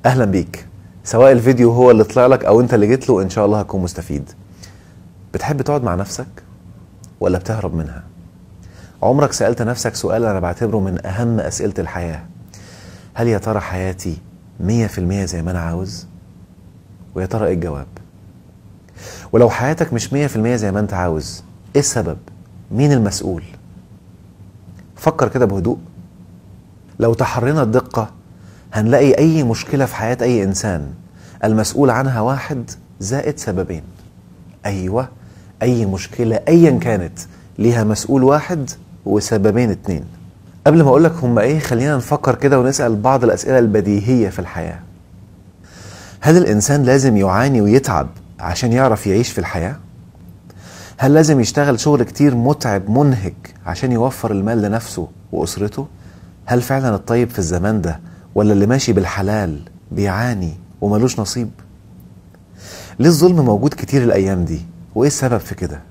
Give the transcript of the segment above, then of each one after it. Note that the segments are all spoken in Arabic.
اهلا بيك. سواء الفيديو هو اللي طلع لك او انت اللي جيت له، ان شاء الله هتكون مستفيد. بتحب تقعد مع نفسك ولا بتهرب منها؟ عمرك سألت نفسك سؤال انا بعتبره من اهم اسئلة الحياة؟ هل يا ترى حياتي 100% زي ما انا عاوز؟ ويا ترى ايه الجواب؟ ولو حياتك مش 100% زي ما انت عاوز، ايه السبب؟ مين المسؤول؟ فكر كده بهدوء. لو تحرينا الدقة هنلاقي اي مشكلة في حياة اي انسان المسؤول عنها واحد زائد سببين. ايوه، اي مشكلة ايا كانت ليها مسؤول واحد وسببين اتنين. قبل ما اقولك هما ايه، خلينا نفكر كده ونسأل بعض الاسئلة البديهية في الحياة. هل الانسان لازم يعاني ويتعب عشان يعرف يعيش في الحياة؟ هل لازم يشتغل شغل كتير متعب منهك عشان يوفر المال لنفسه واسرته؟ هل فعلا الطيب في الزمان ده ولا اللي ماشي بالحلال بيعاني وملوش نصيب؟ ليه الظلم موجود كتير الايام دي؟ وايه السبب في كده؟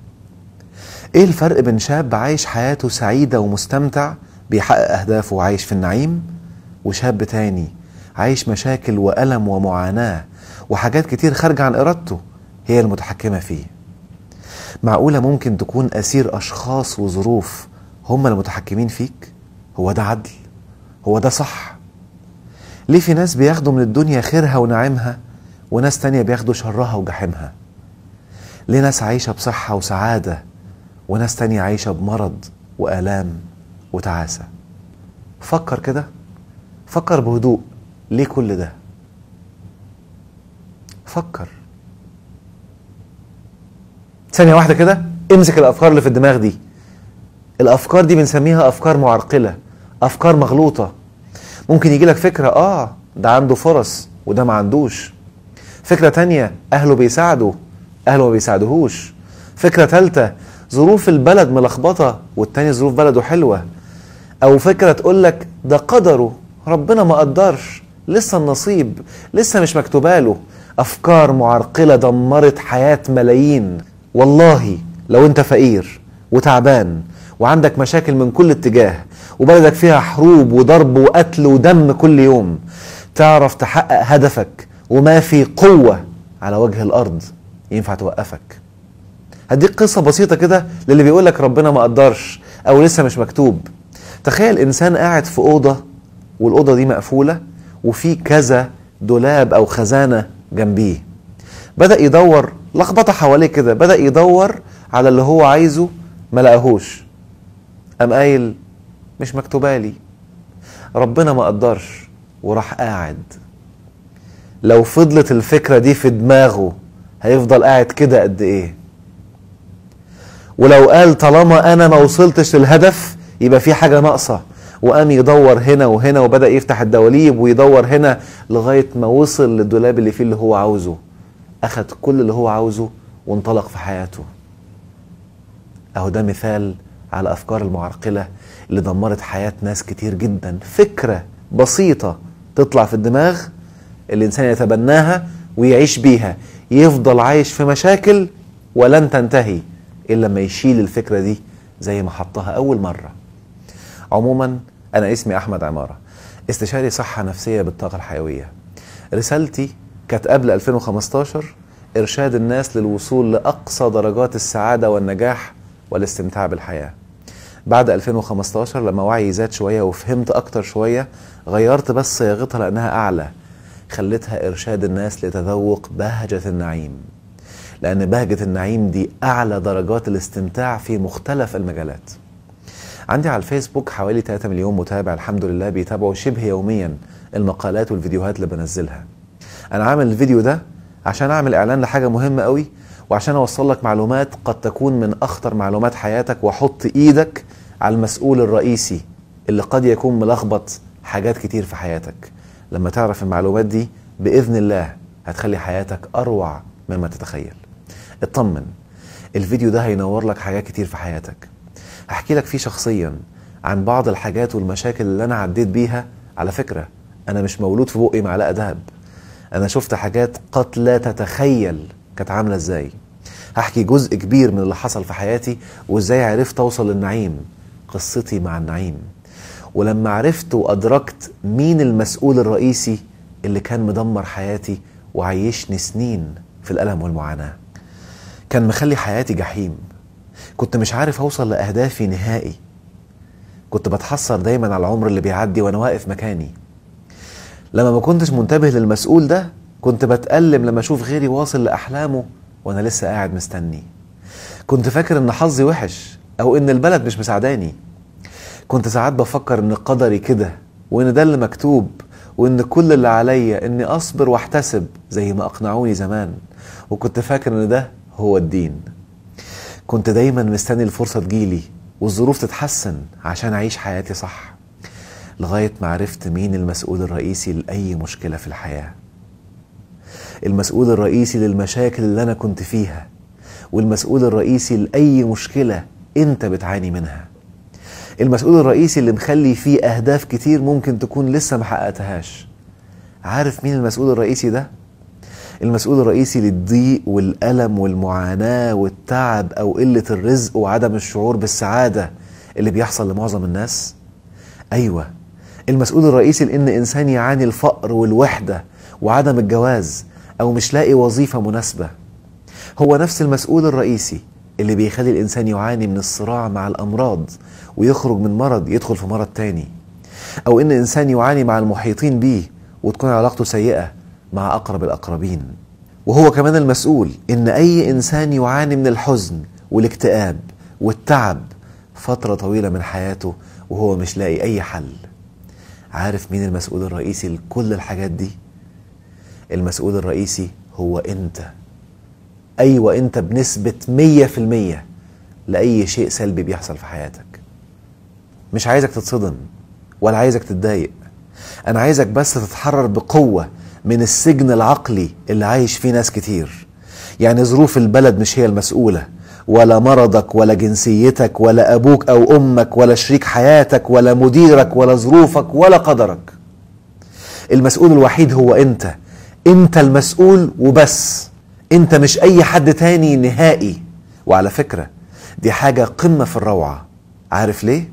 ايه الفرق بين شاب عايش حياته سعيدة ومستمتع بيحقق اهدافه وعايش في النعيم، وشاب تاني عايش مشاكل وألم ومعاناة وحاجات كتير خارجة عن ارادته هي المتحكمة فيه؟ معقولة ممكن تكون اسير اشخاص وظروف هم المتحكمين فيك؟ هو ده عدل؟ هو ده صح؟ ليه في ناس بياخدوا من الدنيا خيرها ونعيمها وناس تانية بياخدوا شرها وجحيمها؟ ليه ناس عايشة بصحة وسعادة وناس تانية عايشة بمرض وآلام وتعاسة؟ فكر كده، فكر بهدوء. ليه كل ده؟ فكر ثانية واحدة كده. امسك الأفكار اللي في الدماغ دي. الأفكار دي بنسميها أفكار معرقلة، أفكار مغلوطة. ممكن يجي لك فكرة ده عنده فرص وده ما عندوش. فكرة تانية أهله بيساعدوا، أهله ما بيساعدوهوش. فكرة تالتة ظروف البلد ملخبطة والتاني ظروف بلده حلوة. أو فكرة تقولك ده قدره، ربنا ما قدرش، لسه النصيب لسه مش مكتوباله. أفكار معرقلة دمرت حياة ملايين. والله لو أنت فقير وتعبان وعندك مشاكل من كل اتجاه وبلدك فيها حروب وضرب وقتل ودم كل يوم، تعرف تحقق هدفك وما في قوة على وجه الأرض ينفع توقفك. هديك قصة بسيطة كده للي بيقولك ربنا ما قدرش أو لسه مش مكتوب. تخيل إنسان قاعد في أوضة والأوضة دي مقفولة وفي كذا دولاب أو خزانة جنبيه. بدأ يدور، لخبطة حواليه كده، بدأ يدور على اللي هو عايزه، ما لقاهوش. قام قايل مش مكتوبالي، ربنا ما قدرش، وراح قاعد. لو فضلت الفكرة دي في دماغه هيفضل قاعد كده قد ايه؟ ولو قال طالما انا ما وصلتش للهدف يبقى في حاجة ناقصة، وقام يدور هنا وهنا وبدأ يفتح الدواليب ويدور هنا لغاية ما وصل للدولاب اللي فيه اللي هو عاوزه. اخد كل اللي هو عاوزه وانطلق في حياته. اهو ده مثال على افكار المعرقلة اللي دمرت حياة ناس كتير جدا. فكرة بسيطة تطلع في الدماغ، الانسان يتبناها ويعيش بيها، يفضل عايش في مشاكل ولن تنتهي الا لما يشيل الفكرة دي زي ما حطها اول مرة. عموما انا اسمي احمد عمارة، استشاري صحة نفسية بالطاقة الحيوية. رسالتي كانت قبل 2015 ارشاد الناس للوصول لاقصى درجات السعادة والنجاح والاستمتاع بالحياة. بعد 2015 لما وعي زاد شوية وفهمت اكتر شوية، غيرت بس صياغتها لانها اعلى، خلتها ارشاد الناس لتذوق بهجة النعيم. لان بهجة النعيم دي اعلى درجات الاستمتاع في مختلف المجالات. عندي على الفيسبوك حوالي 3 مليون متابع الحمد لله، بيتابعوا شبه يوميا المقالات والفيديوهات اللي بنزلها. انا عامل الفيديو ده عشان اعمل اعلان لحاجة مهمة قوي، وعشان اوصل لك معلومات قد تكون من اخطر معلومات حياتك، واحط ايدك على المسؤول الرئيسي اللي قد يكون ملخبط حاجات كتير في حياتك. لما تعرف المعلومات دي بإذن الله هتخلي حياتك أروع مما تتخيل. اطمن، الفيديو ده هينور لك حاجات كتير في حياتك. هحكي لك فيه شخصيا عن بعض الحاجات والمشاكل اللي أنا عديت بيها. على فكرة أنا مش مولود في بقي معلقة دهب، أنا شفت حاجات قد لا تتخيل كانت عاملة إزاي. هحكي جزء كبير من اللي حصل في حياتي وإزاي عرفت أوصل للنعيم، قصتي مع النعيم. ولما عرفت وأدركت مين المسؤول الرئيسي اللي كان مدمر حياتي وعيشني سنين في الألم والمعاناة. كان مخلي حياتي جحيم. كنت مش عارف أوصل لأهدافي نهائي. كنت بتحسر دايما على العمر اللي بيعدي وأنا واقف مكاني. لما ما كنتش منتبه للمسؤول ده كنت بتألم لما أشوف غيري واصل لأحلامه وأنا لسه قاعد مستني. كنت فاكر إن حظي وحش أو إن البلد مش مساعداني. كنت ساعات بفكر إن قدري كده وإن ده اللي مكتوب وإن كل اللي عليا إني أصبر واحتسب زي ما أقنعوني زمان، وكنت فاكر إن ده هو الدين. كنت دايما مستني الفرصة تجيلي والظروف تتحسن عشان أعيش حياتي صح، لغاية ما عرفت مين المسؤول الرئيسي لأي مشكلة في الحياة. المسؤول الرئيسي للمشاكل اللي أنا كنت فيها، والمسؤول الرئيسي لأي مشكلة أنت بتعاني منها. المسؤول الرئيسي اللي مخلي فيه أهداف كتير ممكن تكون لسه محققتهاش. عارف مين المسؤول الرئيسي ده؟ المسؤول الرئيسي للضيق والألم والمعاناة والتعب أو قلة الرزق وعدم الشعور بالسعادة اللي بيحصل لمعظم الناس. أيوة، المسؤول الرئيسي لأن إنسان يعاني الفقر والوحدة وعدم الجواز أو مش لاقي وظيفة مناسبة. هو نفس المسؤول الرئيسي اللي بيخلي الإنسان يعاني من الصراع مع الأمراض ويخرج من مرض يدخل في مرض تاني، أو إن إنسان يعاني مع المحيطين بيه وتكون علاقته سيئة مع أقرب الأقربين. وهو كمان المسؤول إن أي إنسان يعاني من الحزن والاكتئاب والتعب فترة طويلة من حياته وهو مش لاقي أي حل. عارف مين المسؤول الرئيسي لكل الحاجات دي؟ المسؤول الرئيسي هو أنت. أيوة، أنت بنسبة 100% لأي شيء سلبي بيحصل في حياتك. مش عايزك تتصدم ولا عايزك تتضايق، أنا عايزك بس تتحرر بقوة من السجن العقلي اللي عايش فيه ناس كتير. يعني ظروف البلد مش هي المسؤولة، ولا مرضك ولا جنسيتك ولا أبوك أو أمك ولا شريك حياتك ولا مديرك ولا ظروفك ولا قدرك. المسؤول الوحيد هو أنت. أنت المسؤول وبس. أنت مش أي حد تاني نهائي. وعلى فكرة دي حاجة قمة في الروعة. عارف ليه؟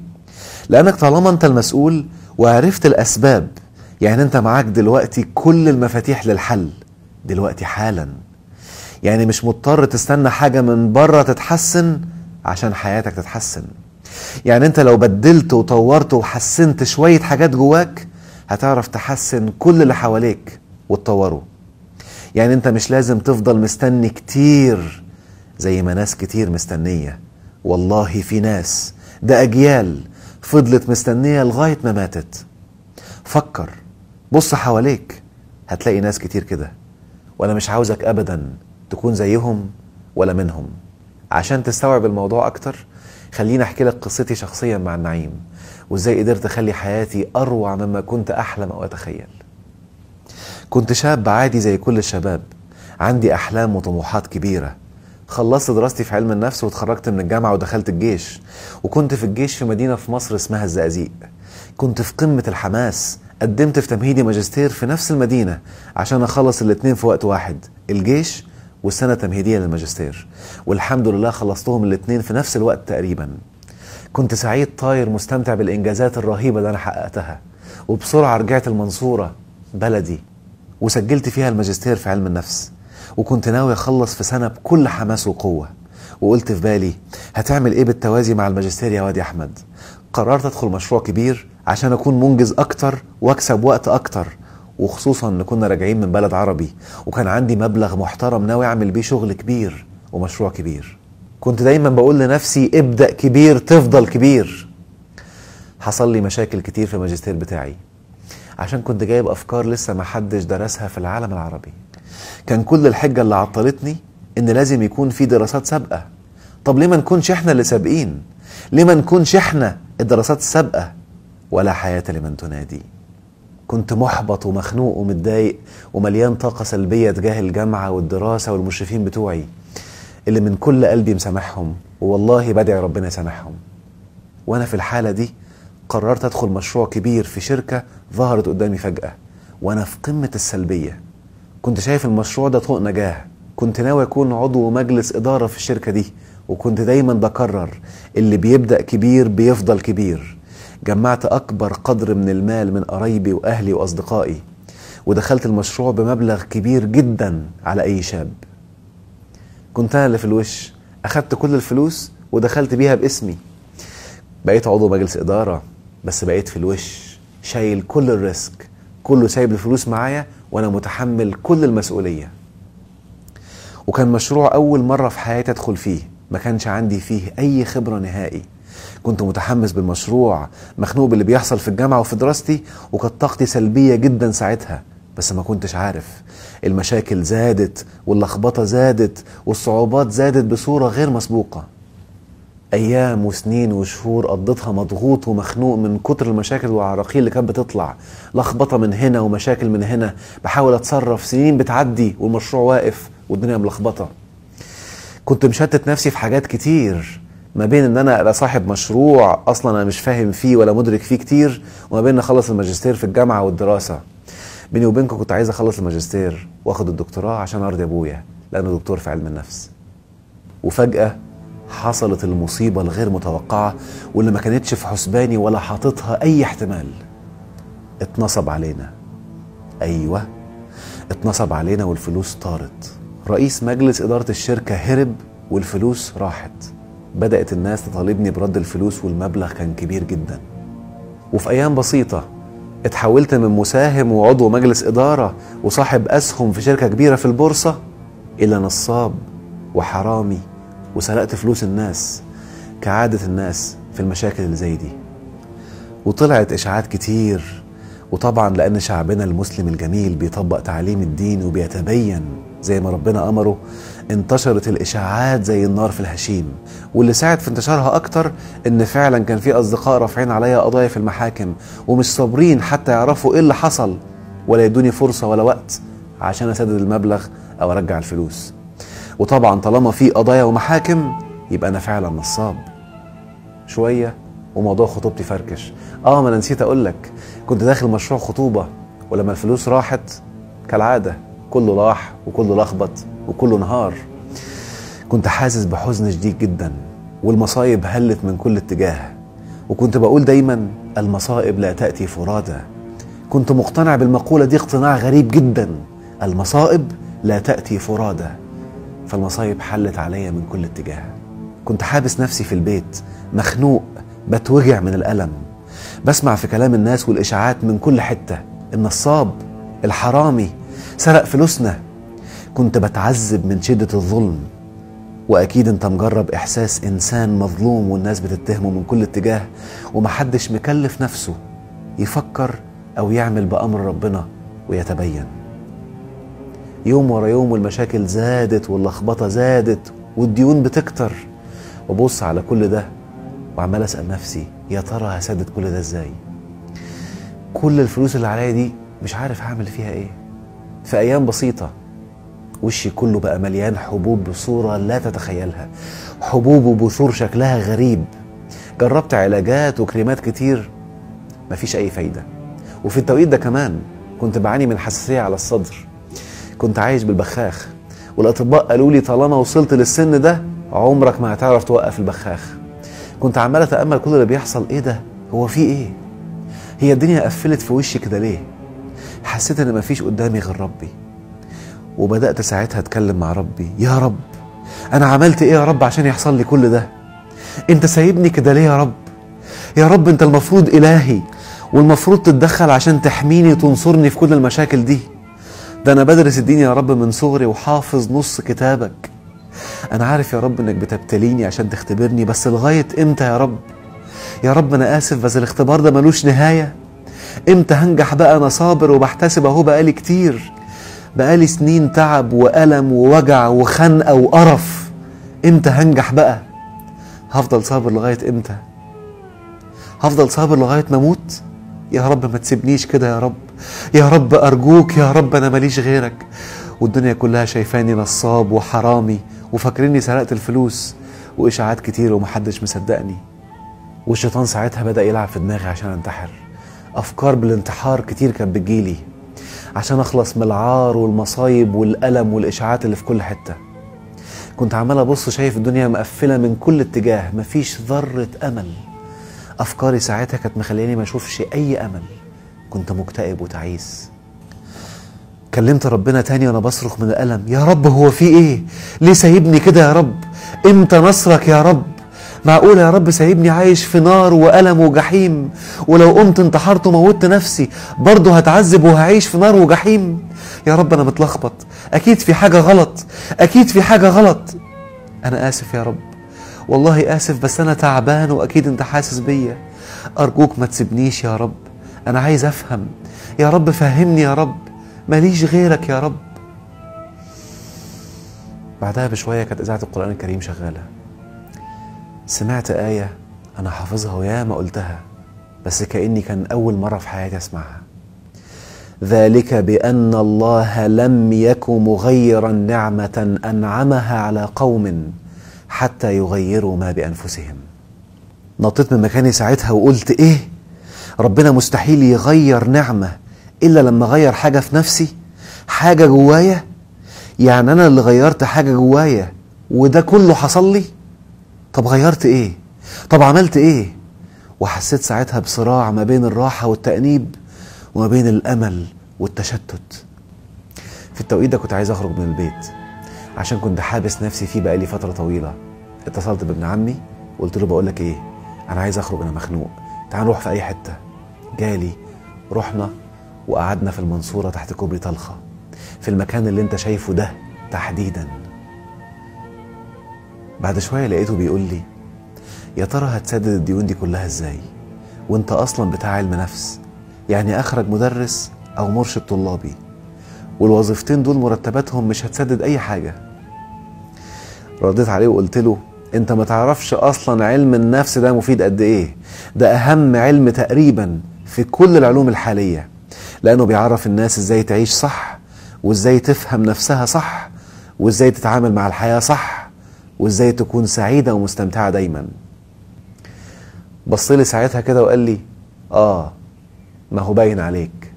لأنك طالما أنت المسؤول وعرفت الأسباب، يعني أنت معاك دلوقتي كل المفاتيح للحل دلوقتي حالا. يعني مش مضطر تستنى حاجة من بره تتحسن عشان حياتك تتحسن. يعني أنت لو بدلت وطورت وحسنت شوية حاجات جواك هتعرف تحسن كل اللي حواليك وتطوره. يعني أنت مش لازم تفضل مستني كتير زي ما ناس كتير مستنية. والله في ناس، ده أجيال فضلت مستنية لغاية ما ماتت. فكر، بص حواليك، هتلاقي ناس كتير كده. وأنا مش عاوزك أبدا تكون زيهم ولا منهم. عشان تستوعب الموضوع أكتر خليني أحكي لك قصتي شخصيا مع النعيم، وإزاي قدرت أخلي حياتي أروع مما كنت أحلم أو أتخيل. كنت شاب عادي زي كل الشباب، عندي أحلام وطموحات كبيرة. خلصت دراستي في علم النفس واتخرجت من الجامعة ودخلت الجيش، وكنت في الجيش في مدينة في مصر اسمها الزقازيق. كنت في قمة الحماس، قدمت في تمهيدي ماجستير في نفس المدينة عشان أخلص الاتنين في وقت واحد، الجيش والسنة التمهيدية للماجستير، والحمد لله خلصتهم الاتنين في نفس الوقت تقريبا. كنت سعيد طاير مستمتع بالإنجازات الرهيبة اللي أنا حققتها، وبسرعة رجعت المنصورة بلدي وسجلت فيها الماجستير في علم النفس، وكنت ناوي أخلص في سنة بكل حماس وقوة. وقلت في بالي هتعمل إيه بالتوازي مع الماجستير يا واد يا أحمد؟ قررت أدخل مشروع كبير عشان أكون منجز أكتر وأكسب وقت أكتر، وخصوصا إن كنا راجعين من بلد عربي وكان عندي مبلغ محترم ناوي أعمل بيه شغل كبير ومشروع كبير. كنت دايما بقول لنفسي ابدأ كبير تفضل كبير. حصل لي مشاكل كتير في الماجستير بتاعي عشان كنت جايب أفكار لسه ما حدش درسها في العالم العربي. كان كل الحجة اللي عطلتني إن لازم يكون في دراسات سابقة. طب ليه ما نكونش إحنا اللي سابقين؟ ليه ما نكونش إحنا الدراسات السابقة؟ ولا حياة لمن تنادي. كنت محبط ومخنوق ومتضايق ومليان طاقة سلبية تجاه الجامعة والدراسة والمشرفين بتوعي اللي من كل قلبي مسامحهم، والله بدعي ربنا يسامحهم. وأنا في الحالة دي قررت أدخل مشروع كبير في شركة ظهرت قدامي فجأة وأنا في قمة السلبية. كنت شايف المشروع ده طوق نجاة، كنت ناوي أكون عضو مجلس إدارة في الشركة دي، وكنت دايما بكرر اللي بيبدأ كبير بيفضل كبير. جمعت أكبر قدر من المال من قرايبي وأهلي وأصدقائي، ودخلت المشروع بمبلغ كبير جدا على أي شاب. كنت أنا اللي في الوش، أخدت كل الفلوس ودخلت بيها باسمي. بقيت عضو مجلس إدارة، بس بقيت في الوش شايل كل الريسك، كله سايب الفلوس معايا وأنا متحمل كل المسؤولية. وكان مشروع أول مرة في حياتي أدخل فيه، ما كانش عندي فيه أي خبرة نهائي. كنت متحمس بالمشروع، مخنوق باللي بيحصل في الجامعة وفي دراستي، وكانت طاقتي سلبية جدا ساعتها، بس ما كنتش عارف. المشاكل زادت واللخبطة زادت والصعوبات زادت بصورة غير مسبوقة. أيام وسنين وشهور قضيتها مضغوط ومخنوق من كتر المشاكل والعراقيل اللي كانت بتطلع، لخبطة من هنا ومشاكل من هنا، بحاول أتصرف، سنين بتعدي والمشروع واقف والدنيا ملخبطة. كنت مشتت نفسي في حاجات كتير، ما بين ان انا ابقى صاحب مشروع اصلا انا مش فاهم فيه ولا مدرك فيه كتير، وما بين ان اخلص الماجستير في الجامعة والدراسة. بيني وبينكم كنت عايز اخلص الماجستير واخد الدكتوراه عشان ارضي ابويا لانه دكتور في علم النفس. وفجأة حصلت المصيبة الغير متوقعة واللي ما كانتش في حسباني ولا حاططها اي احتمال. اتنصب علينا. ايوه، اتنصب علينا والفلوس طارت. رئيس مجلس إدارة الشركة هرب والفلوس راحت. بدأت الناس تطالبني برد الفلوس والمبلغ كان كبير جدا. وفي أيام بسيطة اتحولت من مساهم وعضو مجلس إدارة وصاحب أسهم في شركة كبيرة في البورصة إلى نصاب وحرامي، وسرقت فلوس الناس كعادة الناس في المشاكل اللي زي دي. وطلعت إشاعات كتير، وطبعا لأن شعبنا المسلم الجميل بيطبق تعاليم الدين وبيتبين زي ما ربنا أمره، انتشرت الإشاعات زي النار في الهشيم. واللي ساعد في انتشارها أكتر إن فعلا كان في أصدقاء رافعين عليا قضايا في المحاكم ومش صابرين حتى يعرفوا إيه اللي حصل ولا يدوني فرصة ولا وقت عشان أسدد المبلغ أو أرجع الفلوس. وطبعا طالما في قضايا ومحاكم يبقى أنا فعلا نصاب. شوية وموضوع خطوبتي فركش. ما أنا نسيت أقولك، كنت داخل مشروع خطوبة، ولما الفلوس راحت كالعادة كله راح وكله لخبط وكله نهار. كنت حاسس بحزن شديد جدا، والمصايب هلت من كل اتجاه. وكنت بقول دايما المصائب لا تأتي فرادى. كنت مقتنع بالمقولة دي اقتناع غريب جدا، المصائب لا تأتي فرادى. فالمصايب حلت عليا من كل اتجاه. كنت حابس نفسي في البيت مخنوق، بتوجع من الألم، بسمع في كلام الناس والإشاعات من كل حتة، النصاب، الحرامي، سرق فلوسنا. كنت بتعذب من شدة الظلم. وأكيد انت مجرب إحساس إنسان مظلوم والناس بتتهمه من كل اتجاه ومحدش مكلف نفسه يفكر أو يعمل بأمر ربنا ويتبين. يوم ورا يوم والمشاكل زادت واللخبطة زادت والديون بتكتر. وبص على كل ده وعمال أسأل نفسي يا ترى هسدد كل ده ازاي؟ كل الفلوس اللي عليا دي مش عارف هعمل فيها ايه. في أيام بسيطة وشي كله بقى مليان حبوب بصورة لا تتخيلها، حبوب وبثور شكلها غريب. جربت علاجات وكريمات كتير مفيش أي فايدة. وفي التوقيت ده كمان كنت بعاني من حساسية على الصدر. كنت عايش بالبخاخ، والأطباء قالوا لي طالما وصلت للسن ده عمرك ما هتعرف توقف البخاخ. كنت عمال أتأمل كل اللي بيحصل، ايه ده؟ هو في ايه؟ هي الدنيا قفلت في وشي كده ليه؟ حسيت ان مفيش قدامي غير ربي. وبدأت ساعتها اتكلم مع ربي، يا رب انا عملت ايه يا رب عشان يحصل لي كل ده؟ انت سايبني كده ليه يا رب؟ يا رب انت المفروض الهي والمفروض تتدخل عشان تحميني وتنصرني في كل المشاكل دي. ده انا بدرس الدين يا رب من صغري وحافظ نص كتابك. انا عارف يا رب انك بتبتليني عشان تختبرني، بس لغاية امتى يا رب؟ يا رب انا اسف بس الاختبار ده ملوش نهاية. امتى هنجح بقى؟ انا صابر وبحتسب اهو بقالي كتير، بقالي سنين تعب وألم ووجع وخنقة وقرف. امتى هنجح بقى؟ هفضل صابر لغاية امتى؟ هفضل صابر لغاية ما اموت؟ يا رب ما تسيبنيش كده يا رب، يا رب أرجوك يا رب، أنا ماليش غيرك. والدنيا كلها شايفاني نصاب وحرامي وفاكريني سرقت الفلوس، وإشاعات كتير ومحدش مصدقني. والشيطان ساعتها بدأ يلعب في دماغي عشان انتحر. أفكار بالانتحار كتير كانت بتجيلي عشان أخلص من العار والمصايب والألم والإشاعات اللي في كل حتة. كنت عمال أبص شايف الدنيا مقفلة من كل اتجاه، مفيش ذرة أمل. أفكاري ساعتها كانت مخليني ما أشوفش أي أمل. كنت مكتئب وتعيس. كلمت ربنا تاني وانا بصرخ من الألم، يا رب هو في ايه؟ ليه سايبني كده يا رب؟ امتى نصرك يا رب؟ معقول يا رب سايبني عايش في نار وألم وجحيم، ولو قمت انتحرت وموتت نفسي برضه هتعذب وهعيش في نار وجحيم؟ يا رب انا متلخبط، اكيد في حاجة غلط، اكيد في حاجة غلط. انا اسف يا رب، والله اسف، بس انا تعبان واكيد انت حاسس بيا. ارجوك ما تسيبنيش يا رب، انا عايز افهم يا رب، فهمني يا رب، ماليش غيرك يا رب. بعدها بشوية كانت إذاعة القرآن الكريم شغالة. سمعت آية أنا حافظها ويا ما قلتها، بس كأني كان أول مرة في حياتي أسمعها. ذلك بأن الله لم يك مغيرا نعمة أنعمها على قوم حتى يغيروا ما بأنفسهم. نطيت من مكاني ساعتها وقلت إيه؟ ربنا مستحيل يغير نعمة إلا لما غير حاجة في نفسي، حاجة جوايا. يعني أنا اللي غيرت حاجة جوايا وده كله حصل لي؟ طب غيرت إيه؟ طب عملت إيه؟ وحسيت ساعتها بصراع ما بين الراحة والتأنيب وما بين الأمل والتشتت. في التوقيت ده كنت عايز أخرج من البيت عشان كنت حابس نفسي فيه بقالي فترة طويلة. اتصلت بابن عمي وقلت له بقولك إيه، أنا عايز أخرج، أنا مخنوق، تعال نروح في أي حتة. جالي، رحنا وقعدنا في المنصورة تحت كوبري طلخة، في المكان اللي انت شايفه ده تحديدا. بعد شوية لقيته بيقول لي يا ترى هتسدد الديون دي كلها ازاي وانت اصلا بتاع علم نفس، يعني اخرج مدرس او مرشد طلابي، والوظيفتين دول مرتباتهم مش هتسدد اي حاجة. رديت عليه وقلت له انت ما تعرفش اصلا علم النفس ده مفيد قد ايه، ده اهم علم تقريبا في كل العلوم الحالية، لانه بيعرف الناس ازاي تعيش صح، وازاي تفهم نفسها صح، وازاي تتعامل مع الحياة صح، وازاي تكون سعيدة ومستمتعة دايما. بصلي ساعتها كده وقال لي ما هو باين عليك.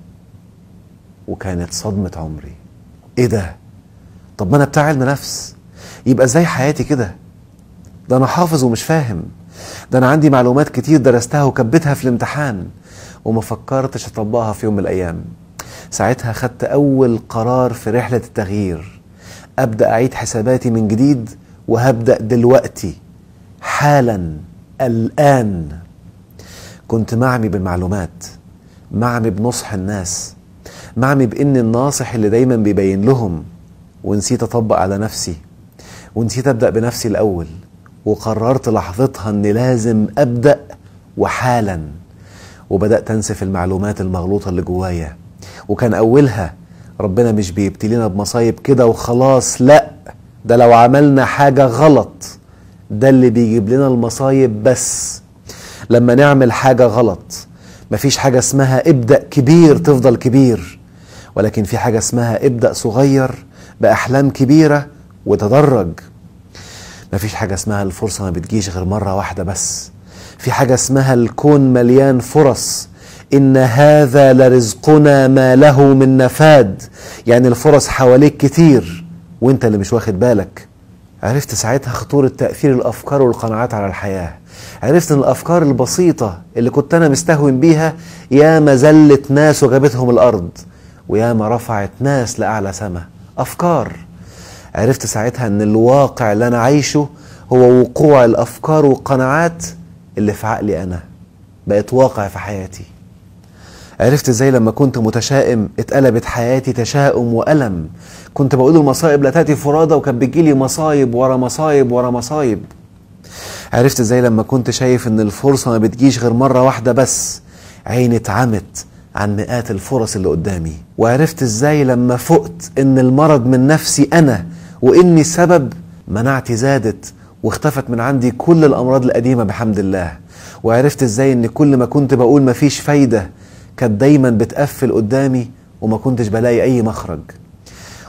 وكانت صدمة عمري. ايه ده؟ طب ما انا بتاع علم نفس، يبقى ازاي حياتي كده؟ ده انا حافظ ومش فاهم، ده انا عندي معلومات كتير درستها وكبتها في الامتحان وما فكرتش اطبقها في يوم من الايام. ساعتها خدت اول قرار في رحلة التغيير، ابدأ اعيد حساباتي من جديد، وهبدأ دلوقتي حالا الان. كنت معمي بالمعلومات، معمي بنصح الناس، معمي بان الناصح اللي دايما بيبين لهم، ونسيت اطبق على نفسي، ونسيت ابدأ بنفسي الاول. وقررت لحظتها اني لازم ابدأ وحالا، وبدأت انسف المعلومات المغلوطة اللي جوايا. وكان اولها ربنا مش بيبتلينا بمصايب كده وخلاص، لا، ده لو عملنا حاجة غلط ده اللي بيجيب لنا المصايب. بس لما نعمل حاجة غلط مفيش حاجة اسمها ابدأ كبير تفضل كبير، ولكن في حاجة اسمها ابدأ صغير بأحلام كبيرة وتدرج. مفيش حاجة اسمها الفرصة ما بتجيش غير مرة واحدة بس، في حاجة اسمها الكون مليان فرص، إن هذا لرزقنا ما له من نفاد. يعني الفرص حواليك كتير وانت اللي مش واخد بالك. عرفت ساعتها خطورة تأثير الأفكار والقناعات على الحياة. عرفت ان الأفكار البسيطة اللي كنت أنا مستهون بيها ياما زلت ناس وجابتهم الأرض، وياما رفعت ناس لأعلى سما. أفكار. عرفت ساعتها ان الواقع اللي أنا عايشه هو وقوع الأفكار والقناعات اللي في عقلي أنا، بقت واقع في حياتي. عرفت ازاي لما كنت متشائم اتقلبت حياتي تشاؤم وألم. كنت بقول المصائب لا تأتي فرادى، وكان بتجيلي مصايب ورا مصايب ورا مصايب. عرفت ازاي لما كنت شايف ان الفرصة ما بتجيش غير مرة واحدة بس، عيني اتعمت عن مئات الفرص اللي قدامي. وعرفت ازاي لما فقت ان المرض من نفسي انا، واني السبب، مناعتي زادت واختفت من عندي كل الامراض القديمة بحمد الله. وعرفت ازاي ان كل ما كنت بقول مفيش فايدة كانت دايما بتقفل قدامي وما كنتش بلاقي اي مخرج.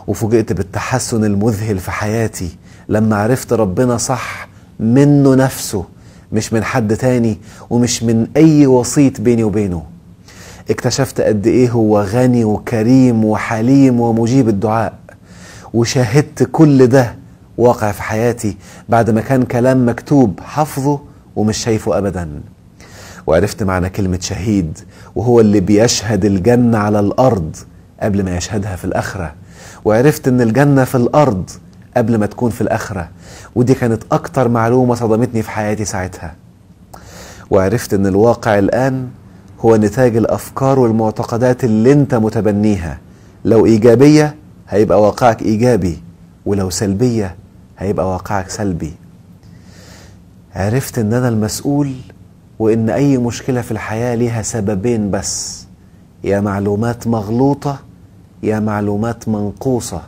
وفوجئت بالتحسن المذهل في حياتي لما عرفت ربنا صح منه نفسه، مش من حد تاني ومش من اي وسيط بيني وبينه. اكتشفت قد ايه هو غني وكريم وحليم ومجيب الدعاء، وشاهدت كل ده واقع في حياتي بعد ما كان كلام مكتوب حفظه ومش شايفه ابدا. وعرفت معنى كلمة شهيد، وهو اللي بيشهد الجنة على الأرض قبل ما يشهدها في الآخرة، وعرفت ان الجنة في الأرض قبل ما تكون في الآخرة. ودي كانت أكتر معلومة صدمتني في حياتي ساعتها. وعرفت ان الواقع الآن هو نتاج الأفكار والمعتقدات اللي انت متبنيها. لو إيجابية هيبقى واقعك إيجابي، ولو سلبية هيبقى واقعك سلبي. عرفت ان انا المسؤول، وان اي مشكلة في الحياة ليها سببين بس: يا معلومات مغلوطة يا معلومات منقوصة،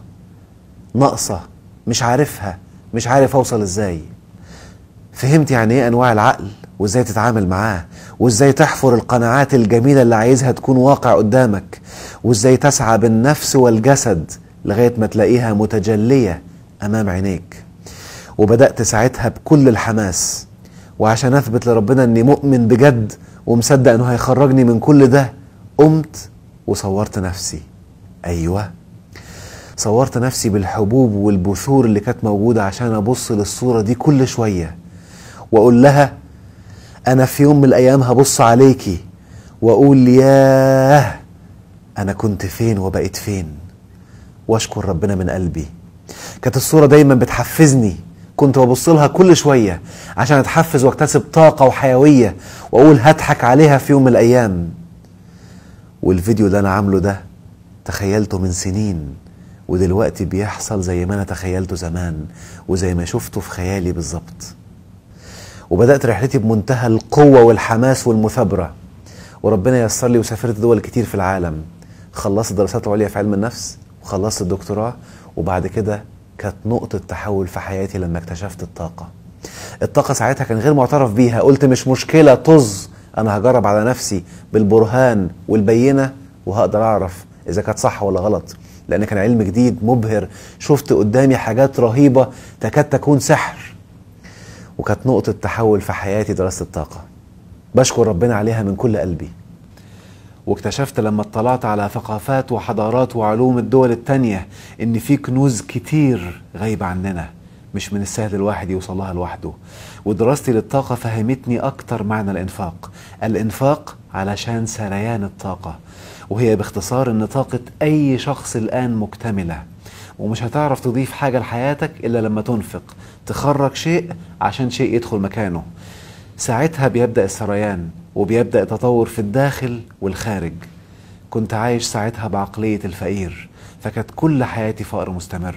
ناقصة، مش عارفها، مش عارف اوصل ازاي. فهمت يعني ايه انواع العقل، وازاي تتعامل معاه، وازاي تحفر القناعات الجميلة اللي عايزها تكون واقع قدامك، وازاي تسعى بالنفس والجسد لغاية ما تلاقيها متجلية امام عينيك. وبدأت ساعتها بكل الحماس، وعشان اثبت لربنا اني مؤمن بجد ومصدق انه هيخرجني من كل ده، قمت وصورت نفسي. ايوه، صورت نفسي بالحبوب والبثور اللي كانت موجودة عشان ابص للصورة دي كل شوية واقول لها انا في يوم من الايام هبص عليكي واقول ياه انا كنت فين وبقيت فين، واشكر ربنا من قلبي. كانت الصورة دايما بتحفزني، كنت ببص لها كل شوية عشان اتحفز واكتسب طاقة وحيوية، واقول هضحك عليها في يوم من الايام. والفيديو اللي انا عامله ده تخيلته من سنين، ودلوقتي بيحصل زي ما انا تخيلته زمان، وزي ما شفته في خيالي بالظبط. وبدأت رحلتي بمنتهى القوة والحماس والمثابرة، وربنا يسر لي وسافرت دول كتير في العالم. خلصت الدراسات العليا في علم النفس، وخلصت الدكتوراه، وبعد كده كانت نقطة تحول في حياتي لما اكتشفت الطاقة. الطاقة ساعتها كان غير معترف بيها، قلت مش مشكلة، طز، أنا هجرب على نفسي بالبرهان والبينة وهقدر أعرف إذا كانت صح ولا غلط، لأن كان علم جديد مبهر، شفت قدامي حاجات رهيبة تكاد تكون سحر. وكانت نقطة تحول في حياتي دراسة الطاقة، بشكر ربنا عليها من كل قلبي. واكتشفت لما اطلعت على ثقافات وحضارات وعلوم الدول التانية ان في كنوز كتير غايبة عننا، مش من السهل الواحد يوصلها لوحده. ودراستي للطاقة فهمتني اكتر معنى الانفاق. الانفاق علشان سريان الطاقة، وهي باختصار ان طاقة اي شخص الان مكتملة، ومش هتعرف تضيف حاجة لحياتك الا لما تنفق، تخرج شيء عشان شيء يدخل مكانه. ساعتها بيبدأ السريان، وبيبدأ التطور في الداخل والخارج. كنت عايش ساعتها بعقلية الفقير، فكانت كل حياتي فقر مستمر،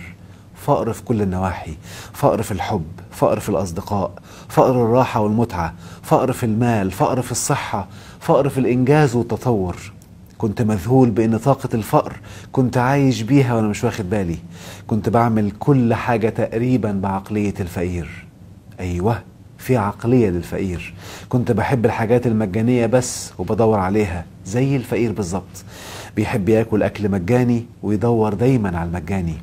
فقر في كل النواحي، فقر في الحب، فقر في الأصدقاء، فقر الراحة والمتعة، فقر في المال، فقر في الصحة، فقر في الإنجاز والتطور. كنت مذهول بأن طاقة الفقر كنت عايش بيها وأنا مش واخد بالي. كنت بعمل كل حاجة تقريبا بعقلية الفقير. أيوه، في عقلية للفقير. كنت بحب الحاجات المجانية بس وبدور عليها زي الفقير بالظبط، بيحب ياكل أكل مجاني ويدور دايما على المجاني.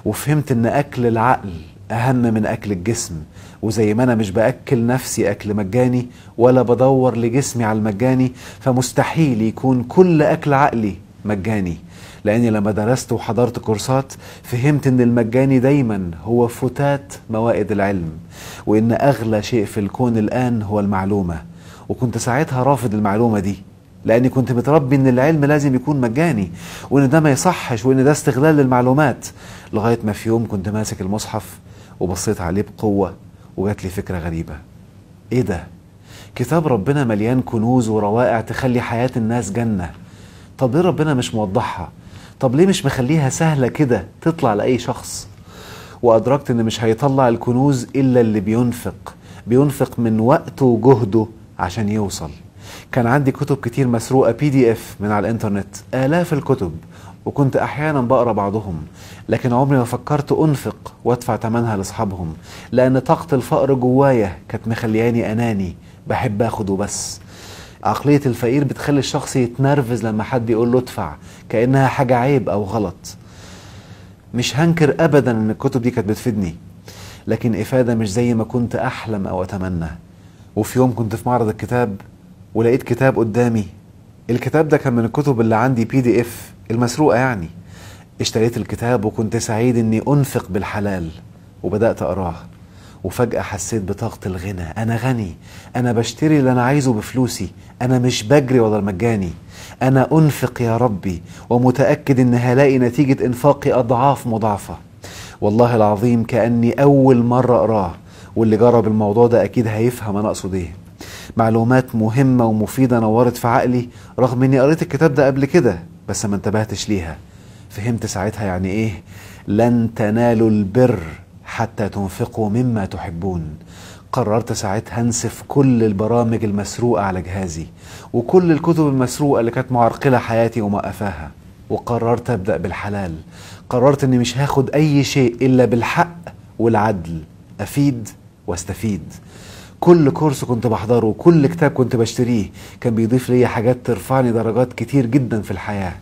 وفهمت ان أكل العقل أهم من أكل الجسم، وزي ما أنا مش بأكل نفسي أكل مجاني ولا بدور لجسمي على المجاني، فمستحيل يكون كل أكل عقلي مجاني. لأني لما درست وحضرت كورسات فهمت ان المجاني دايما هو فتات موائد العلم، وان أغلى شيء في الكون الآن هو المعلومة. وكنت ساعتها رافض المعلومة دي، لأني كنت متربي ان العلم لازم يكون مجاني، وان ده ما يصحش، وان ده استغلال للمعلومات. لغاية ما في يوم كنت ماسك المصحف وبصيت عليه بقوة، وجات لي فكرة غريبة. ايه ده؟ كتاب ربنا مليان كنوز وروائع تخلي حياة الناس جنة. طب ليه ربنا مش موضحها؟ طب ليه مش مخليها سهلة كده تطلع لأي شخص؟ وأدركت إن مش هيطلع الكنوز إلا اللي بينفق من وقته وجهده عشان يوصل. كان عندي كتب كتير مسروقة PDF من على الإنترنت، آلاف الكتب، وكنت أحيانا بقرأ بعضهم، لكن عمري ما فكرت أنفق وأدفع تمنها لأصحابهم، لأن طاقة الفقر جوايا كانت مخلياني أناني، بحب أخد وبس. عقلية الفقير بتخلي الشخص يتنرفز لما حد يقول له ادفع، كأنها حاجة عيب أو غلط. مش هنكر أبدا أن الكتب دي كانت بتفيدني، لكن إفادة مش زي ما كنت أحلم أو أتمنى. وفي يوم كنت في معرض الكتاب ولقيت كتاب قدامي. الكتاب ده كان من الكتب اللي عندي PDF المسروقة يعني. اشتريت الكتاب وكنت سعيد أني أنفق بالحلال، وبدأت أقراه. وفجأة حسيت بطاقة الغنى. أنا غني، أنا بشتري اللي أنا عايزه بفلوسي، أنا مش بجري ورا المجاني، أنا أنفق يا ربي ومتأكد إن هلاقي نتيجة إنفاقي أضعاف مضاعفة. والله العظيم كأني أول مرة أقراه، واللي جرب الموضوع ده أكيد هيفهم أنا أقصد إيه. معلومات مهمة ومفيدة نورت في عقلي رغم إني قريت الكتاب ده قبل كده بس ما انتبهتش ليها. فهمت ساعتها يعني إيه لن تنالوا البر حتى تنفقوا مما تحبون. قررت ساعتها انسف كل البرامج المسروقة على جهازي وكل الكتب المسروقة اللي كانت معرقلة حياتي وموقفاها، وقررت أبدأ بالحلال. قررت اني مش هاخد اي شيء الا بالحق والعدل، افيد واستفيد. كل كورس كنت بحضره وكل كتاب كنت بشتريه كان بيضيف لي حاجات ترفعني درجات كتير جدا في الحياة.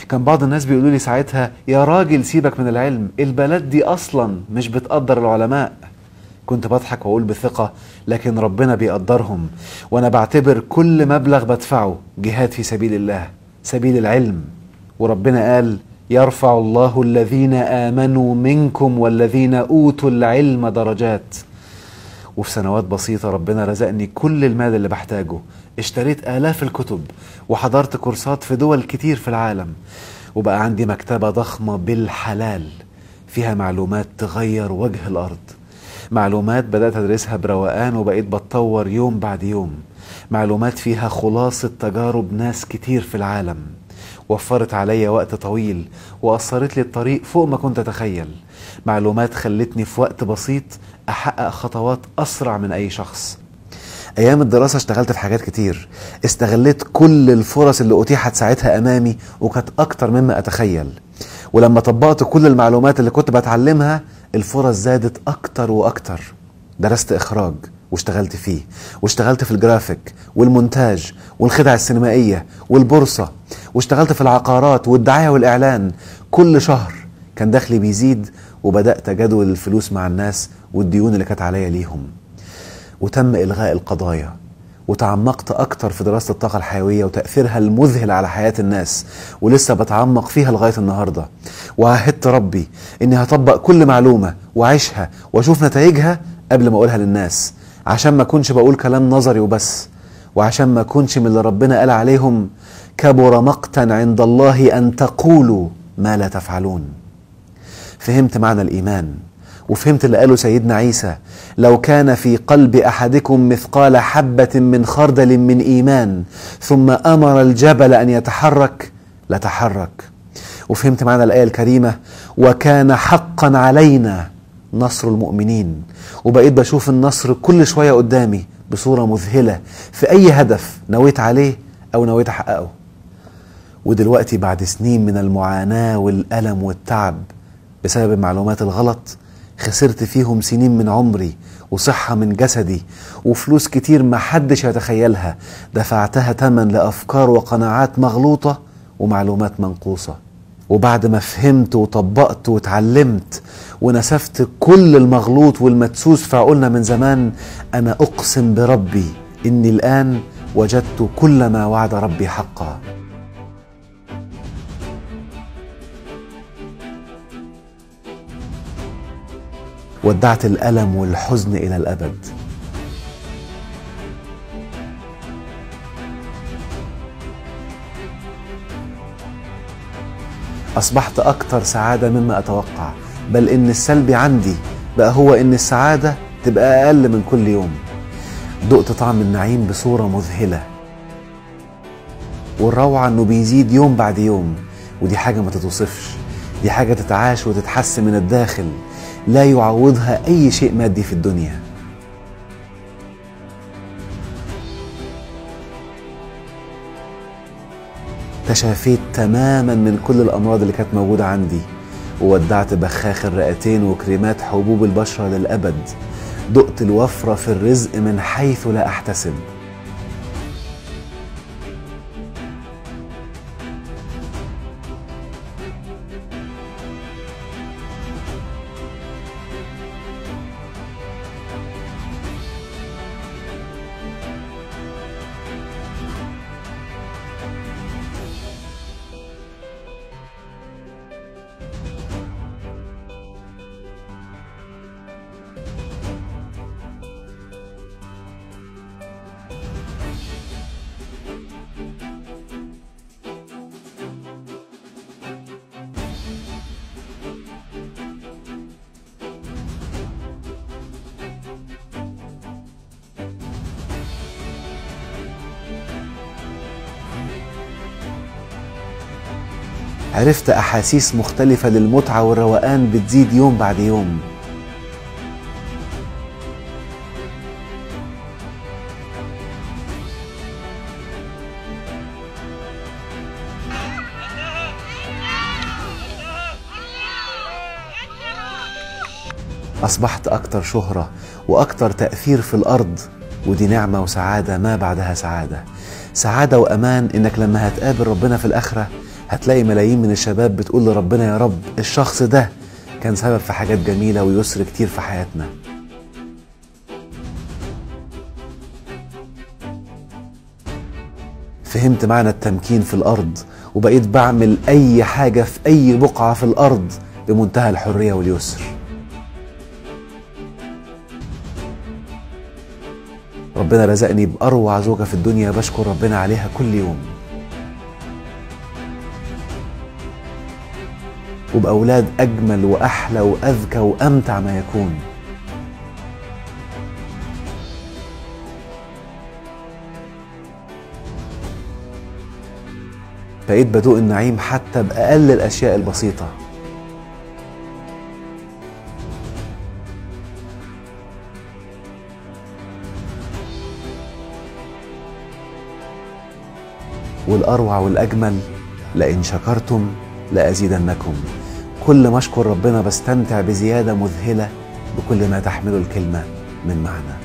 كان بعض الناس بيقولوا لي ساعتها يا راجل سيبك من العلم، البلد دي اصلا مش بتقدر العلماء. كنت بضحك واقول بثقة لكن ربنا بيقدرهم، وانا بعتبر كل مبلغ بدفعه جهاد في سبيل الله، سبيل العلم. وربنا قال يرفع الله الذين آمنوا منكم والذين أوتوا العلم درجات. وفي سنوات بسيطة ربنا رزقني كل المال اللي بحتاجه، اشتريت آلاف الكتب وحضرت كورسات في دول كتير في العالم، وبقى عندي مكتبة ضخمة بالحلال فيها معلومات تغير وجه الأرض. معلومات بدأت أدرسها بروقان وبقيت بتطور يوم بعد يوم. معلومات فيها خلاصة تجارب ناس كتير في العالم، وفرت عليا وقت طويل وأثرت لي الطريق فوق ما كنت أتخيل. معلومات خلتني في وقت بسيط أحقق خطوات أسرع من أي شخص. أيام الدراسة اشتغلت في حاجات كتير، استغلت كل الفرص اللي أتيحت ساعتها أمامي وكانت أكتر مما أتخيل. ولما طبقت كل المعلومات اللي كنت بتعلمها الفرص زادت أكتر وأكتر. درست إخراج واشتغلت فيه، واشتغلت في الجرافيك والمونتاج والخدع السينمائية والبورصة، واشتغلت في العقارات والدعاية والإعلان. كل شهر كان دخلي بيزيد وبدأت أجدول الفلوس مع الناس والديون اللي كانت عليا ليهم. وتم إلغاء القضايا وتعمقت أكتر في دراسة الطاقة الحيوية وتأثيرها المذهل على حياة الناس، ولسه بتعمق فيها لغاية النهاردة. وعهدت ربي إني هطبق كل معلومة وعيشها وأشوف نتائجها قبل ما أقولها للناس، عشان ما أكونش بقول كلام نظري وبس، وعشان ما أكونش من اللي ربنا قال عليهم كبر مقتا عند الله أن تقولوا ما لا تفعلون. فهمت معنى الإيمان وفهمت اللي قاله سيدنا عيسى لو كان في قلب أحدكم مثقال حبة من خردل من إيمان ثم أمر الجبل أن يتحرك لتحرك. وفهمت معنى الآية الكريمة وكان حقا علينا نصر المؤمنين. وبقيت بشوف النصر كل شوية قدامي بصورة مذهلة في أي هدف نويت عليه أو نويت أحققه. ودلوقتي بعد سنين من المعاناة والألم والتعب بسبب المعلومات الغلط خسرت فيهم سنين من عمري وصحة من جسدي وفلوس كتير ما حدش يتخيلها دفعتها تمن لأفكار وقناعات مغلوطة ومعلومات منقوصة. وبعد ما فهمت وطبقت واتعلمت ونسفت كل المغلوط والمدسوس في عقولنا من زمان، أنا أقسم بربي إني الآن وجدت كل ما وعد ربي حقا. ودعت الألم والحزن إلى الأبد. أصبحت أكثر سعادة مما أتوقع، بل إن السلبي عندي بقى هو إن السعادة تبقى أقل من كل يوم. دقت طعم النعيم بصورة مذهلة، والروعة إنه بيزيد يوم بعد يوم، ودي حاجة ما تتوصفش، دي حاجة تتعاش وتتحس من الداخل، لا يعوضها أي شيء مادي في الدنيا. تشافيت تماما من كل الأمراض اللي كانت موجودة عندي، وودعت بخاخ الرئتين وكريمات حبوب البشرة للأبد. دقت الوفرة في الرزق من حيث لا أحتسب. عرفت أحاسيس مختلفة للمتعة والروقان بتزيد يوم بعد يوم. أصبحت أكتر شهرة وأكتر تأثير في الأرض، ودي نعمة وسعادة ما بعدها سعادة. سعادة وأمان إنك لما هتقابل ربنا في الآخرة هتلاقي ملايين من الشباب بتقول لربنا يا رب الشخص ده كان سبب في حاجات جميلة ويسر كتير في حياتنا. فهمت معنى التمكين في الأرض وبقيت بعمل أي حاجة في أي بقعة في الأرض بمنتهى الحرية واليسر. ربنا رزقني بأروع زوجة في الدنيا بشكر ربنا عليها كل يوم، وبأولاد أجمل وأحلى وأذكى وأمتع ما يكون. بقيت بدوق النعيم حتى بأقل الأشياء البسيطة. والأروع والأجمل لئن شكرتم لأزيدنكم. كل ما أشكر ربنا بستمتع بزيادة مذهلة بكل ما تحمله الكلمة من معنى.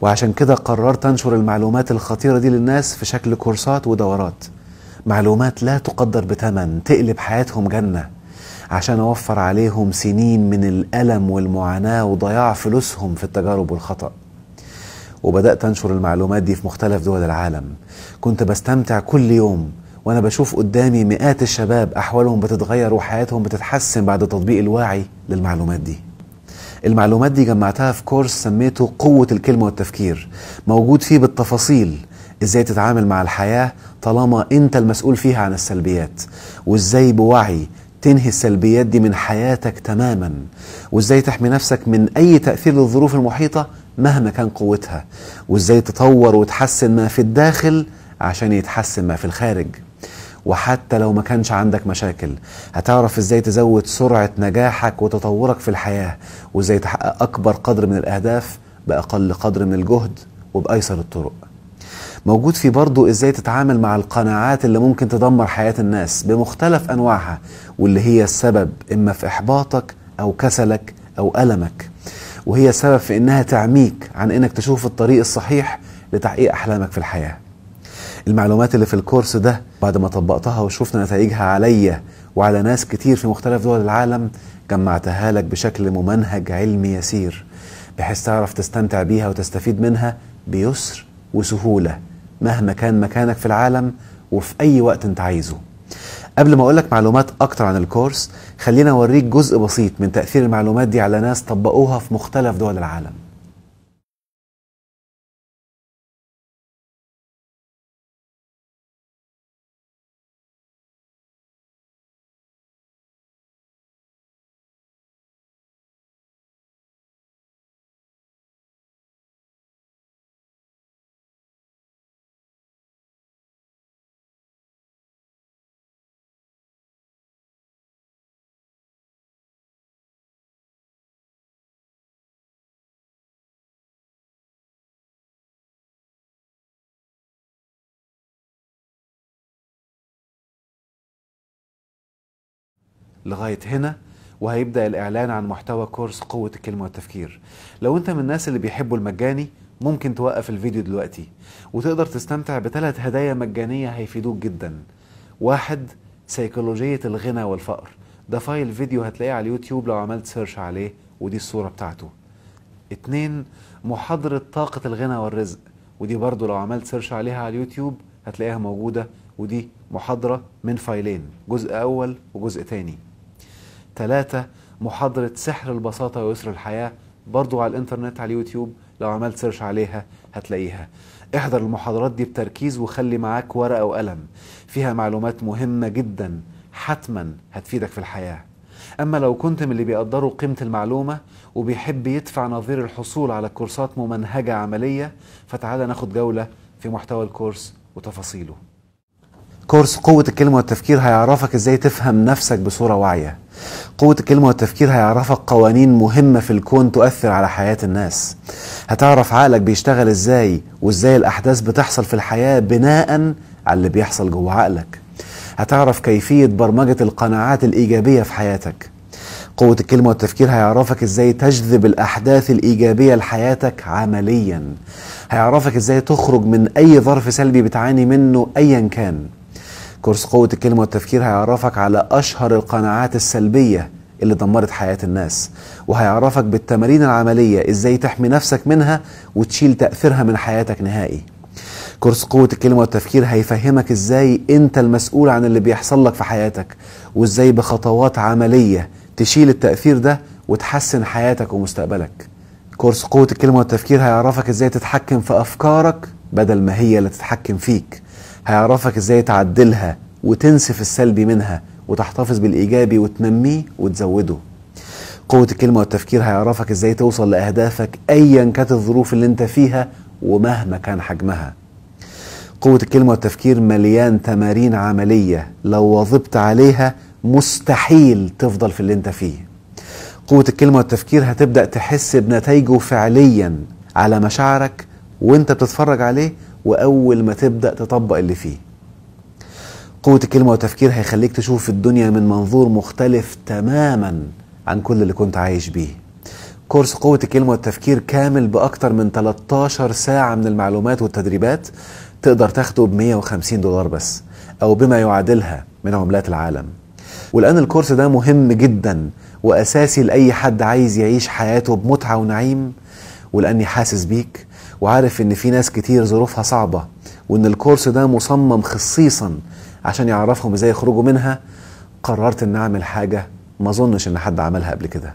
وعشان كده قررت أنشر المعلومات الخطيرة دي للناس في شكل كورسات ودورات، معلومات لا تقدر بثمن تقلب حياتهم جنة، عشان أوفر عليهم سنين من الألم والمعاناة وضياع فلوسهم في التجارب والخطأ. وبدأت أنشر المعلومات دي في مختلف دول العالم. كنت بستمتع كل يوم وأنا بشوف قدامي مئات الشباب أحوالهم بتتغير وحياتهم بتتحسن بعد تطبيق الواعي للمعلومات دي. المعلومات دي جمعتها في كورس سميته قوة الكلمة والتفكير، موجود فيه بالتفاصيل إزاي تتعامل مع الحياة طالما أنت المسؤول فيها عن السلبيات، وإزاي بوعي تنهي السلبيات دي من حياتك تماما، وإزاي تحمي نفسك من أي تأثير للظروف المحيطة مهما كان قوتها، وإزاي تطور وتحسن ما في الداخل عشان يتحسن ما في الخارج. وحتى لو ما كانش عندك مشاكل هتعرف إزاي تزود سرعة نجاحك وتطورك في الحياة، وإزاي تحقق أكبر قدر من الأهداف بأقل قدر من الجهد وبأيسر الطرق. موجود فيه برضو إزاي تتعامل مع القناعات اللي ممكن تدمر حياة الناس بمختلف أنواعها، واللي هي السبب إما في إحباطك أو كسلك أو ألمك، وهي السبب في إنها تعميك عن إنك تشوف الطريق الصحيح لتحقيق أحلامك في الحياة. المعلومات اللي في الكورس ده بعد ما طبقتها وشفنا نتائجها عليا وعلى ناس كتير في مختلف دول العالم جمعتها لك بشكل ممنهج علمي يسير، بحيث تعرف تستمتع بيها وتستفيد منها بيسر وسهولة مهما كان مكانك في العالم وفي أي وقت انت عايزه. قبل ما أقولك معلومات أكتر عن الكورس خلينا أوريك جزء بسيط من تأثير المعلومات دي على ناس طبقوها في مختلف دول العالم. لغاية هنا وهيبدأ الإعلان عن محتوى كورس قوة الكلمة والتفكير. لو أنت من الناس اللي بيحبوا المجاني ممكن توقف الفيديو دلوقتي وتقدر تستمتع ب3 هدايا مجانية هيفيدوك جدا. 1. سيكولوجية الغنى والفقر، ده فايل فيديو هتلاقيه على اليوتيوب لو عملت سيرش عليه ودي الصورة بتاعته. 2. محاضرة طاقة الغنى والرزق، ودي برضو لو عملت سيرش عليها على اليوتيوب هتلاقيها موجودة، ودي محاضرة من فايلين، جزء أول وجزء تاني. 3. محاضرة سحر البساطة ويسر الحياة، برضو على الانترنت على اليوتيوب لو عملت سيرش عليها هتلاقيها. احضر المحاضرات دي بتركيز وخلي معاك ورقة وقلم، فيها معلومات مهمة جدا حتما هتفيدك في الحياة. أما لو كنت من اللي بيقدروا قيمة المعلومة وبيحب يدفع نظير الحصول على كورسات ممنهجة عملية، فتعال ناخد جولة في محتوى الكورس وتفاصيله. كورس قوة الكلمة والتفكير هيعرفك ازاي تفهم نفسك بصورة واعية. قوة الكلمة والتفكير هيعرفك قوانين مهمة في الكون تؤثر على حياة الناس. هتعرف عقلك بيشتغل ازاي، وازاي الأحداث بتحصل في الحياة بناء على اللي بيحصل جوه عقلك. هتعرف كيفية برمجة القناعات الإيجابية في حياتك. قوة الكلمة والتفكير هيعرفك ازاي تجذب الأحداث الإيجابية لحياتك عمليا. هيعرفك ازاي تخرج من أي ظرف سلبي بتعاني منه أيا كان. كورس قوة الكلمة والتفكير هيعرفك على أشهر القناعات السلبية اللي دمرت حياة الناس، وهيعرفك بالتمارين العملية ازاي تحمي نفسك منها وتشيل تأثيرها من حياتك نهائي. كورس قوة الكلمة والتفكير هيفهمك ازاي انت المسؤول عن اللي بيحصل لك في حياتك، وازاي بخطوات عملية تشيل التأثير ده وتحسن حياتك ومستقبلك. كورس قوة الكلمة والتفكير هيعرفك ازاي تتحكم في أفكارك بدل ما هي اللي تتحكم فيك. هيعرفك ازاي تعدلها وتنسف السلبي منها وتحتفظ بالإيجابي وتنميه وتزوده. قوة الكلمة والتفكير هيعرفك ازاي توصل لأهدافك أيا كانت الظروف اللي انت فيها ومهما كان حجمها. قوة الكلمة والتفكير مليان تمارين عملية لو واظبت عليها مستحيل تفضل في اللي انت فيه. قوة الكلمة والتفكير هتبدأ تحس بنتائجه فعليا على مشاعرك وانت بتتفرج عليه وأول ما تبدأ تطبق اللي فيه. قوة الكلمة والتفكير هيخليك تشوف الدنيا من منظور مختلف تماما عن كل اللي كنت عايش بيه. كورس قوة الكلمة والتفكير كامل بأكتر من 13 ساعة من المعلومات والتدريبات تقدر تاخده $150 بس، أو بما يعادلها من عملات العالم. والآن الكورس ده مهم جدا وأساسي لأي حد عايز يعيش حياته بمتعة ونعيم. ولأني حاسس بيك وعارف إن في ناس كتير ظروفها صعبة، وإن الكورس ده مصمم خصيصا عشان يعرفهم إزاي يخرجوا منها، قررت إن أعمل حاجة ما أظنش إن حد عملها قبل كده.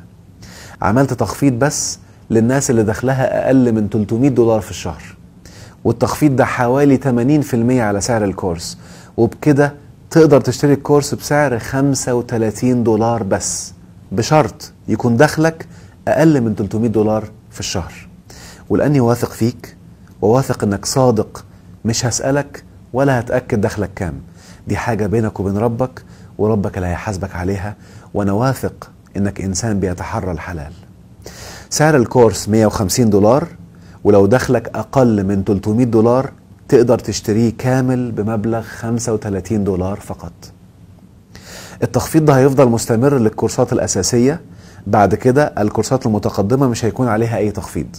عملت تخفيض بس للناس اللي دخلها أقل من $300 في الشهر، والتخفيض ده حوالي 80% على سعر الكورس، وبكده تقدر تشتري الكورس بسعر $35 بس، بشرط يكون دخلك أقل من $300 في الشهر. ولأني واثق فيك وواثق إنك صادق، مش هسألك ولا هتأكد دخلك كام، دي حاجة بينك وبين ربك، وربك اللي هيحاسبك عليها، وأنا واثق إنك إنسان بيتحرى الحلال. سعر الكورس $150، ولو دخلك أقل من $300 تقدر تشتريه كامل بمبلغ $35 فقط. التخفيض ده هيفضل مستمر للكورسات الأساسية. بعد كده الكورسات المتقدمة مش هيكون عليها أي تخفيض،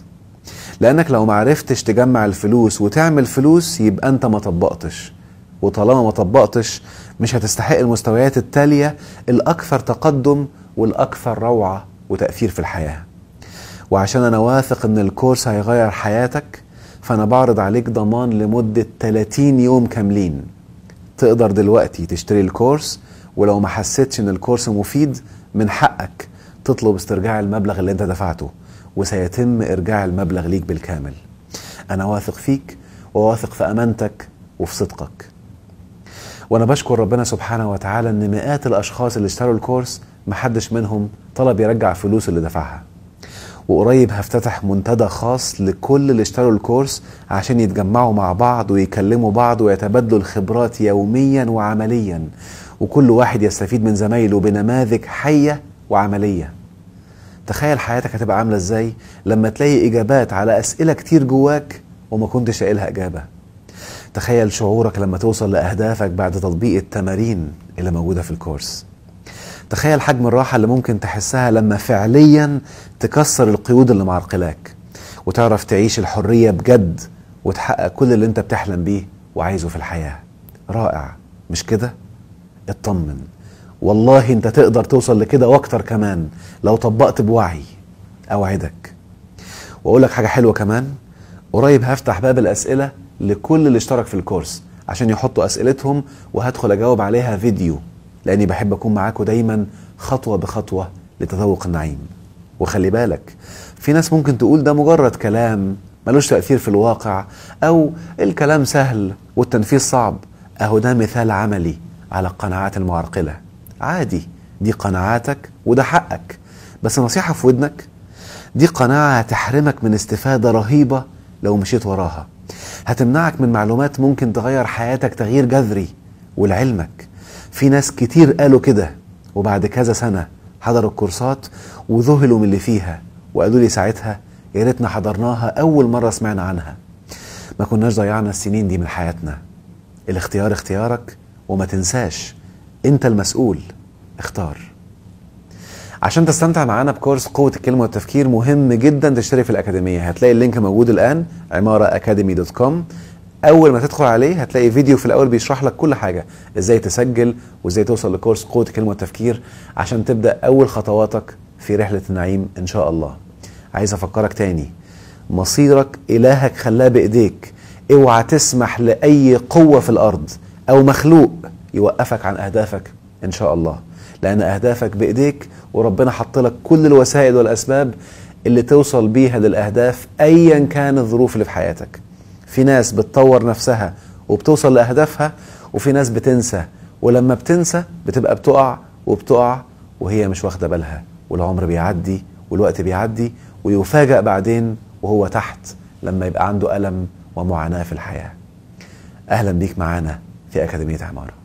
لأنك لو معرفتش تجمع الفلوس وتعمل فلوس يبقى أنت ما طبقتش، وطالما ما طبقتش مش هتستحق المستويات التالية الأكثر تقدم والأكثر روعة وتأثير في الحياة. وعشان أنا واثق إن الكورس هيغير حياتك، فأنا بعرض عليك ضمان لمدة 30 يوم كاملين. تقدر دلوقتي تشتري الكورس، ولو ما حسيتش إن الكورس مفيد من حقك تطلب استرجاع المبلغ اللي انت دفعته، وسيتم إرجاع المبلغ ليك بالكامل. أنا واثق فيك وواثق في أمانتك وفي صدقك. وأنا بشكر ربنا سبحانه وتعالى إن مئات الأشخاص اللي اشتروا الكورس محدش منهم طلب يرجع فلوس اللي دفعها. وقريب هفتتح منتدى خاص لكل اللي اشتروا الكورس عشان يتجمعوا مع بعض ويكلموا بعض ويتبادلوا الخبرات يوميا وعمليا، وكل واحد يستفيد من زمايله بنماذج حية وعملية. تخيل حياتك هتبقى عاملة ازاي لما تلاقي إجابات على أسئلة كتير جواك وما كنتش لاقي لها إجابة. تخيل شعورك لما توصل لأهدافك بعد تطبيق التمارين اللي موجودة في الكورس. تخيل حجم الراحة اللي ممكن تحسها لما فعليا تكسر القيود اللي معرقلاك وتعرف تعيش الحرية بجد وتحقق كل اللي انت بتحلم بيه وعايزه في الحياة. رائع، مش كده؟ اطمن، والله انت تقدر توصل لكده واكتر كمان لو طبقت بوعي. اوعدك. واقول لك حاجة حلوة كمان، قريب هفتح باب الأسئلة لكل اللي اشترك في الكورس عشان يحطوا أسئلتهم، وهدخل أجاوب عليها فيديو، لأني بحب أكون معاكم دايما خطوة بخطوة لتذوق النعيم. وخلي بالك، في ناس ممكن تقول ده مجرد كلام ملوش تأثير في الواقع، أو الكلام سهل والتنفيذ صعب. أهو ده مثال عملي على القناعات المعرقلة. عادي، دي قناعاتك وده حقك، بس نصيحة في ودنك، دي قناعة هتحرمك من استفادة رهيبة لو مشيت وراها، هتمنعك من معلومات ممكن تغير حياتك تغيير جذري، ولعلمك في ناس كتير قالوا كده وبعد كذا سنة حضروا الكورسات وذهلوا من اللي فيها وقالوا لي ساعتها يا ريتنا حضرناها أول مرة سمعنا عنها. ما كناش ضيعنا السنين دي من حياتنا. الاختيار اختيارك، وما تنساش انت المسؤول. اختار. عشان تستمتع معانا بكورس قوة الكلمة والتفكير مهم جدا تشترك في الأكاديمية. هتلاقي اللينك موجود الآن، عمارةacademy.com. أول ما تدخل عليه هتلاقي فيديو في الأول بيشرح لك كل حاجة، ازاي تسجل وازاي توصل لكورس قوة الكلمة والتفكير عشان تبدأ أول خطواتك في رحلة النعيم إن شاء الله. عايز أفكرك تاني، مصيرك إلهك خلاه بإيديك. اوعى تسمح لأي قوة في الأرض أو مخلوق يوقفك عن أهدافك إن شاء الله، لأن أهدافك بإيديك وربنا حط لك كل الوسائل والأسباب اللي توصل بيها للأهداف أيا كان الظروف اللي في حياتك. في ناس بتطور نفسها وبتوصل لأهدافها، وفي ناس بتنسى، ولما بتنسى بتبقى بتقع وهي مش واخدة بالها، والعمر بيعدي والوقت بيعدي ويفاجأ بعدين وهو تحت لما يبقى عنده ألم ومعاناة في الحياة. أهلا بيك معانا في أكاديمية عمارة.